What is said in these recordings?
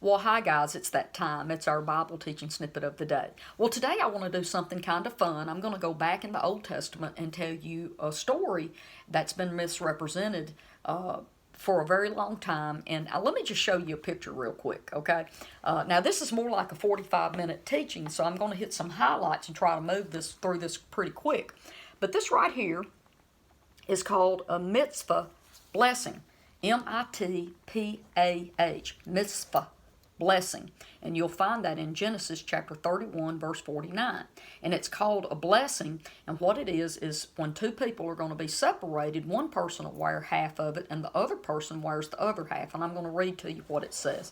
Well, hi guys, it's that time. It's our Bible teaching snippet of the day. Well, today I want to do something kind of fun. I'm going to go back in the Old Testament and tell you a story that's been misrepresented for a very long time. And let me just show you a picture real quick, okay? Now, this is more like a 45-minute teaching, so I'm going to hit some highlights and try to move this through this pretty quick. But this right here is called a mitzvah blessing. M-I-T-P-A-H, mitzvah blessing. And you'll find that in Genesis chapter 31, verse 49. And it's called a blessing. And what it is when two people are going to be separated, one person will wear half of it and the other person wears the other half. And I'm going to read to you what it says.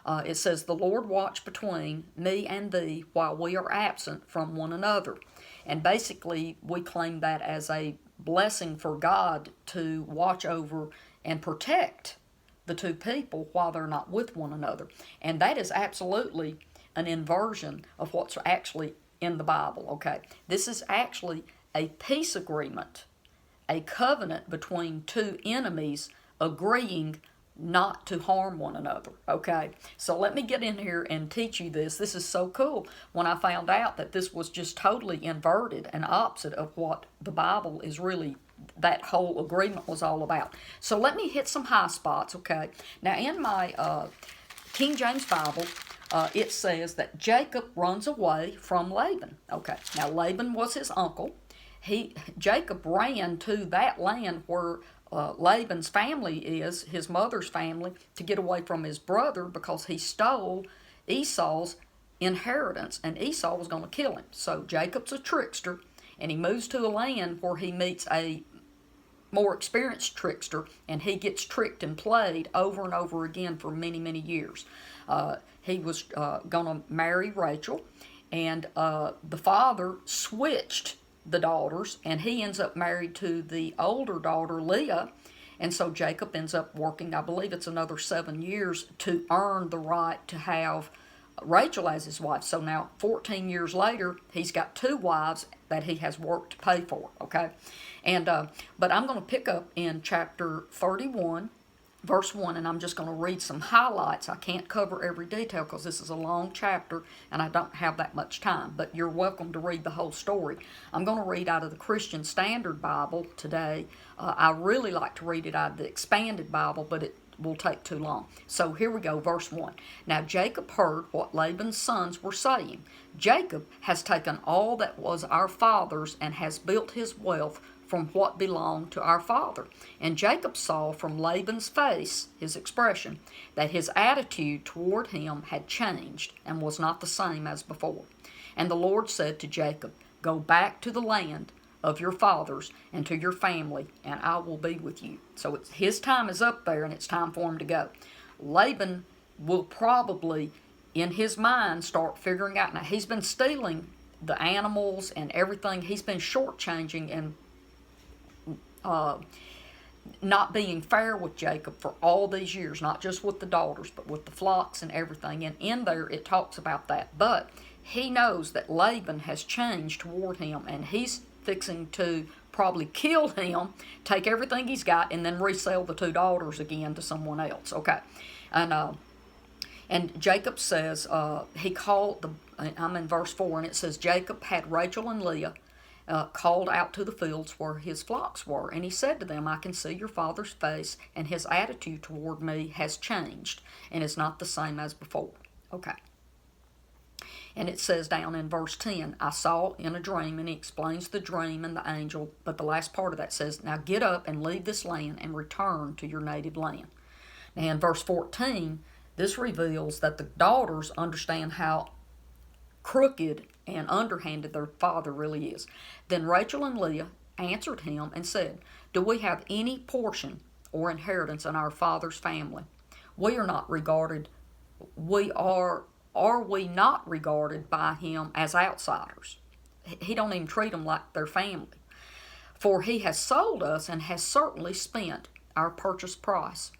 It says, "The Lord watch between me and thee while we are absent from one another." And basically, we claim that as a blessing for God to watch over and protect the two people while they're not with one another. And that is absolutely an inversion of what's actually in the Bible, okay? This is actually a peace agreement, a covenant between two enemies agreeing not to harm one another, okay? So let me get in here and teach you this. This is so cool when I found out that this was just totally inverted and opposite of what the Bible is really, that whole agreement was all about. So let me hit some high spots, okay? Now in my King James Bible, it says that Jacob runs away from Laban, okay? Now Laban was his uncle. Jacob ran to that land where Laban's family is, his mother's family, to get away from his brother because he stole Esau's inheritance and Esau was going to kill him. So Jacob's a trickster and he moves to a land where he meets a more experienced trickster and he gets tricked and played over and over again for many, many years. He was going to marry Rachel, and the father switched the daughters, and he ends up married to the older daughter, Leah, and so Jacob ends up working, I believe it's another 7 years, to earn the right to have Rachel as his wife. So now, 14 years later, he's got two wives that he has worked to pay for, okay? And but I'm going to pick up in chapter 31, verse 1, and I'm just going to read some highlights. I can't cover every detail because this is a long chapter and I don't have that much time, but you're welcome to read the whole story. I'm going to read out of the Christian Standard Bible today. I really like to read it out of the Expanded Bible, but it will take too long. So here we go, verse 1. "Now Jacob heard what Laban's sons were saying. Jacob has taken all that was our father's and has built his wealth from what belonged to our father. And Jacob saw from Laban's face," his expression, "that his attitude toward him had changed and was not the same as before. And the Lord said to Jacob, Go back to the land of your fathers and to your family, and I will be with you." So his time is up there and it's time for him to go. Laban will probably, in his mind, start figuring out, now he's been stealing the animals and everything. He's been shortchanging and not being fair with Jacob for all these years, not just with the daughters, but with the flocks and everything. And in there, it talks about that. But he knows that Laban has changed toward him, and he's fixing to probably kill him, take everything he's got, and then resell the two daughters again to someone else. Okay. And Jacob says, he called, I'm in verse 4, and it says, "Jacob had Rachel and Leah called out to the fields where his flocks were. And he said to them, I can see your father's face, and his attitude toward me has changed and is not the same as before." Okay. And it says down in verse 10, "I saw in a dream," and he explains the dream and the angel, but the last part of that says, "Now get up and leave this land and return to your native land." Now in verse 14, this reveals that the daughters understand how crooked and underhanded their father really is. "Then Rachel and Leah answered him and said, Do we have any portion or inheritance in our father's family? We are not regarded, are we not regarded by him as outsiders?" He don't even treat them like their family. "For he has sold us and has certainly spent our purchase price.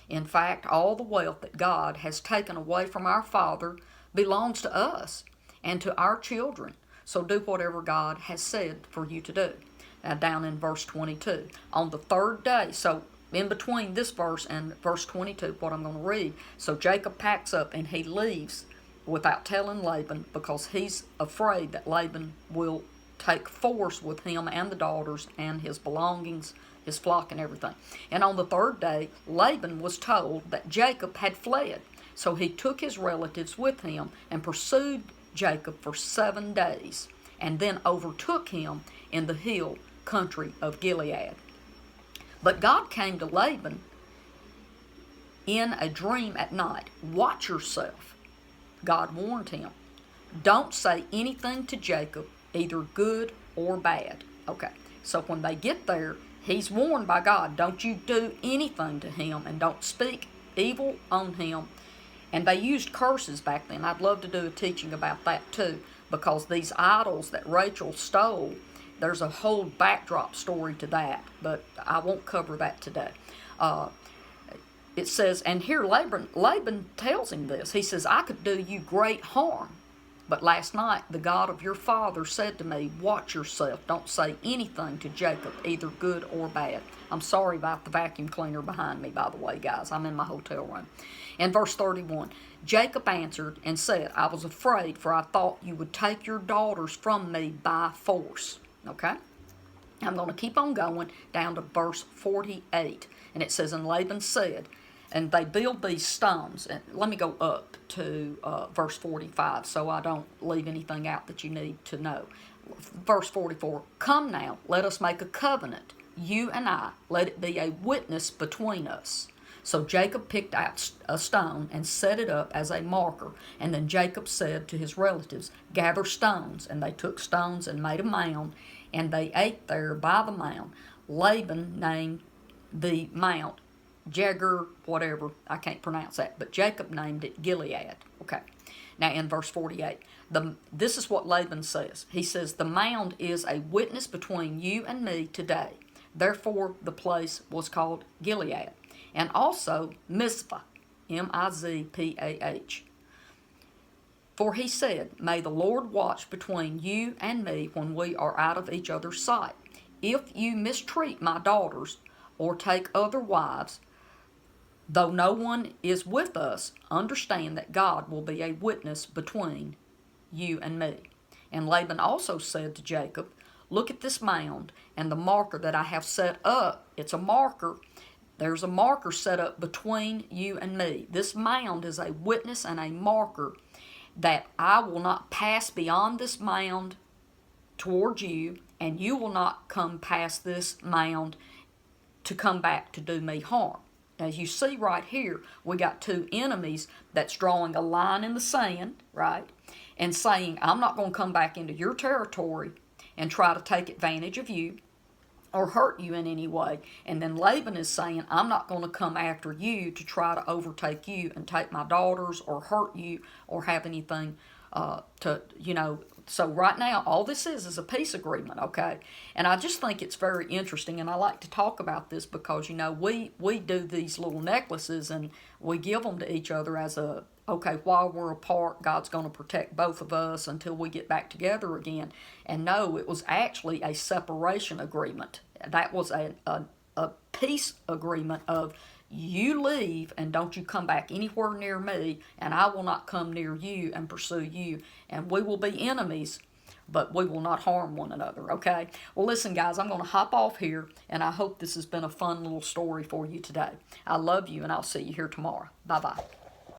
In fact, all the wealth that God has taken away from our father belongs to us and to our children. So do whatever God has said for you to do." Now down in verse 22, "On the third day," so in between this verse and verse 22, what I'm going to read. So Jacob packs up and he leaves without telling Laban, because he's afraid that Laban will take force with him and the daughters and his belongings, his flock and everything. And on the third day, Laban was told that Jacob had fled. So he took his relatives with him and pursued Jacob for 7 days, and then overtook him in the hill country of Gilead. But God came to Laban in a dream at night. Watch yourself, God warned him. Don't say anything to Jacob, either good or bad. Okay, so when they get there, he's warned by God, don't you do anything to him, and don't speak evil on him. And they used curses back then. I'd love to do a teaching about that too, because these idols that Rachel stole, there's a whole backdrop story to that, but I won't cover that today. It says, and here Laban tells him this. He says, I could do you great harm, but last night the God of your father said to me, watch yourself. Don't say anything to Jacob, either good or bad. I'm sorry about the vacuum cleaner behind me, by the way, guys. I'm in my hotel room. In verse 31, Jacob answered and said, I was afraid, for I thought you would take your daughters from me by force. Okay? I'm going to keep on going down to verse 48. And it says, and Laban said, and they build these stones. And let me go up to verse 45 so I don't leave anything out that you need to know. Verse 44, come now, let us make a covenant, you and I. Let it be a witness between us. So Jacob picked out a stone and set it up as a marker. And then Jacob said to his relatives, gather stones. And they took stones and made a mound, and they ate there by the mound. Laban named the mount Jegar, whatever, I can't pronounce that, but Jacob named it Gilead. Okay, now in verse 48, this is what Laban says. He says, the mound is a witness between you and me today. Therefore, the place was called Gilead. And also Mizpah, Mizpah. For he said, may the Lord watch between you and me when we are out of each other's sight. If you mistreat my daughters or take other wives, though no one is with us, understand that God will be a witness between you and me. And Laban also said to Jacob, look at this mound and the marker that I have set up. It's a marker. There's a marker set up between you and me. This mound is a witness and a marker that I will not pass beyond this mound towards you, and you will not come past this mound to come back to do me harm. As you see right here, we got two enemies that's drawing a line in the sand, right? And saying, I'm not going to come back into your territory and try to take advantage of you or hurt you in any way. And then Laban is saying, I'm not going to come after you to try to overtake you and take my daughters or hurt you or have anything So right now, all this is a peace agreement, okay? And I just think it's very interesting, and I like to talk about this because, we do these little necklaces and we give them to each other as okay, while we're apart, God's going to protect both of us until we get back together again. And no, it was actually a separation agreement. That was a peace agreement of, you leave and don't you come back anywhere near me, and I will not come near you and pursue you. And we will be enemies, but we will not harm one another, okay? Well, listen, guys, I'm going to hop off here, and I hope this has been a fun little story for you today. I love you, and I'll see you here tomorrow. Bye-bye.